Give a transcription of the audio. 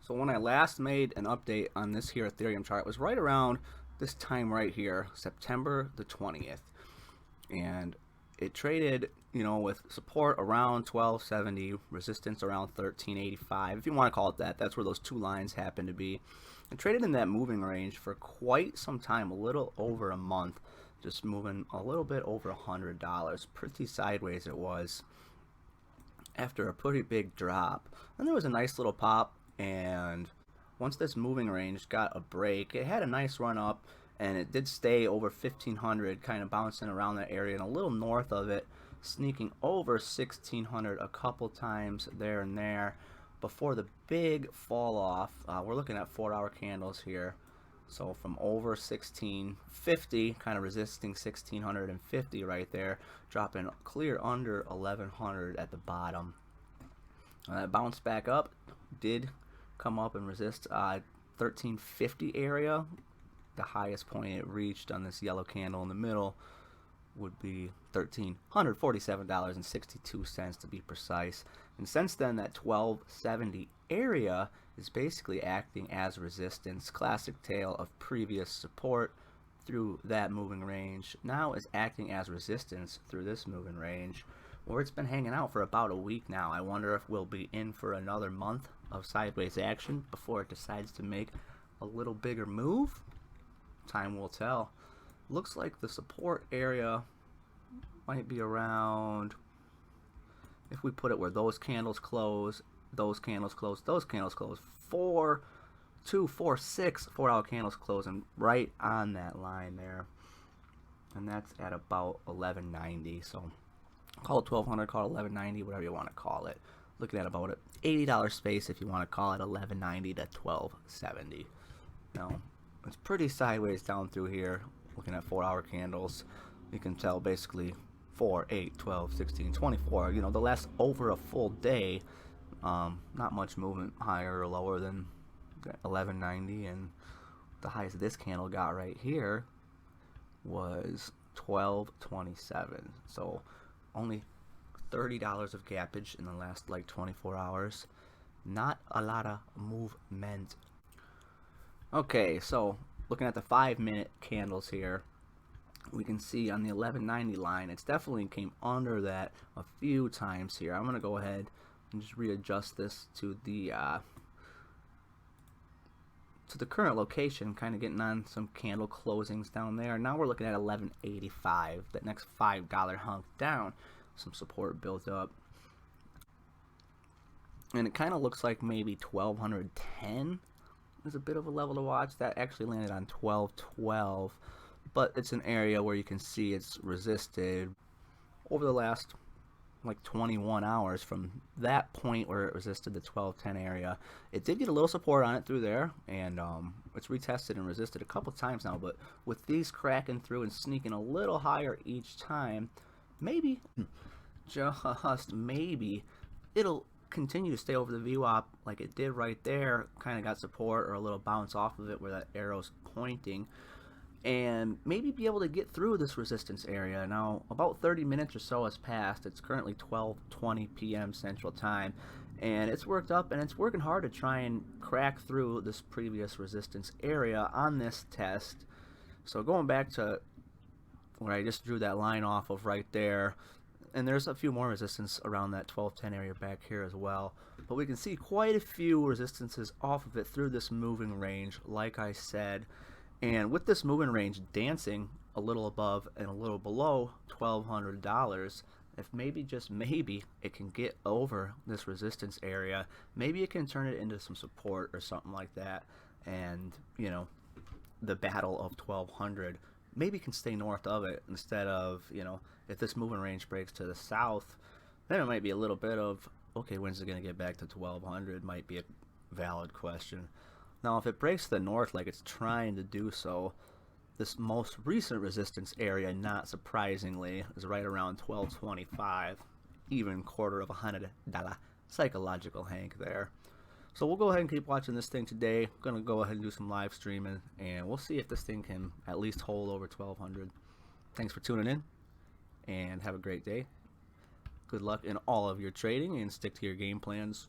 So when I last made an update on this here Ethereum chart, it was right around this time right here, September the 20th. And it traded, with support around 1270, resistance around 1385. If you want to call it that, that's where those two lines happen to be. It traded in that moving range for quite some time, a little over a month, just moving a little bit over $100. Pretty sideways it was after a pretty big drop. And there was a nice little pop, and once this moving range got a break, it had a nice run up, and it did stay over 1500, kind of bouncing around that area and a little north of it, sneaking over 1600 a couple times there and there before the big fall off. We're looking at 4-hour candles here. So from over 1650, kind of resisting 1650 right there, dropping clear under 1100 at the bottom. That bounced back up, did come up and resist 1350 area. The highest point it reached on this yellow candle in the middle would be $1,347.62 to be precise. And since then, that 1270 area is basically acting as resistance. Classic tale of previous support through that moving range now is acting as resistance through this moving range, where it's been hanging out for about a week now. I wonder if we'll be in for another month of sideways action before it decides to make a little bigger move. Time will tell. Looks like the support area might be around, if we put it where those candles close, those candles close, those candles close, 4, 2, 4, 6 4-hour candles closing right on that line there, and that's at about 1190. So call it 1200, call it 1190, whatever you want to call it. Looking at about an $80 space if you want to call it 1190 to 1270. Now it's pretty sideways down through here. Looking at 4-hour candles, you can tell basically 4, 8, 12, 16, 24. The last over a full day, not much movement higher or lower than 1190, and the highest this candle got right here was 1227. So only $30 of gappage in the last like 24 hours. Not a lot of movement. Okay, so looking at the 5-minute candles here, we can see on the 1190 line, it's definitely came under that a few times here. I'm going to go ahead and just readjust this to the current location, kind of getting on some candle closings down there. Now we're looking at 1185, that next $5 hunk down. Some support built up, and it kind of looks like maybe 1210 is a bit of a level to watch. That actually landed on 1212, but it's an area where you can see it's resisted over the last like 21 hours from that point where it resisted the 1210 area. It did get a little support on it through there, and it's retested and resisted a couple times now, but with these cracking through and sneaking a little higher each time, maybe, just maybe, it'll continue to stay over the VWAP like it did right there. Kind of got support or a little bounce off of it where that arrow's pointing, and maybe be able to get through this resistance area. Now about 30 minutes or so has passed. It's currently 12:20 p.m. Central Time, and it's worked up and it's working hard to try and crack through this previous resistance area on this test. So going back to where I just drew that line off of right there, and there's a few more resistance around that 1210 area back here as well, but we can see quite a few resistances off of it through this moving range, like I said. And with this moving range dancing a little above and a little below $1,200, if maybe, just maybe, it can get over this resistance area, maybe it can turn it into some support or something like that, and the battle of 1200 maybe can stay north of it instead of, if this moving range breaks to the south, then it might be a little bit of, okay, when's it going to get back to 1200, might be a valid question. Now if it breaks to the north like it's trying to do so, this most recent resistance area, not surprisingly, is right around 1225, even $0.25 psychological hank there. So we'll go ahead and keep watching this thing today. I'm going to go ahead and do some live streaming, and we'll see if this thing can at least hold over 1200. Thanks for tuning in, and have a great day. Good luck in all of your trading, and stick to your game plans.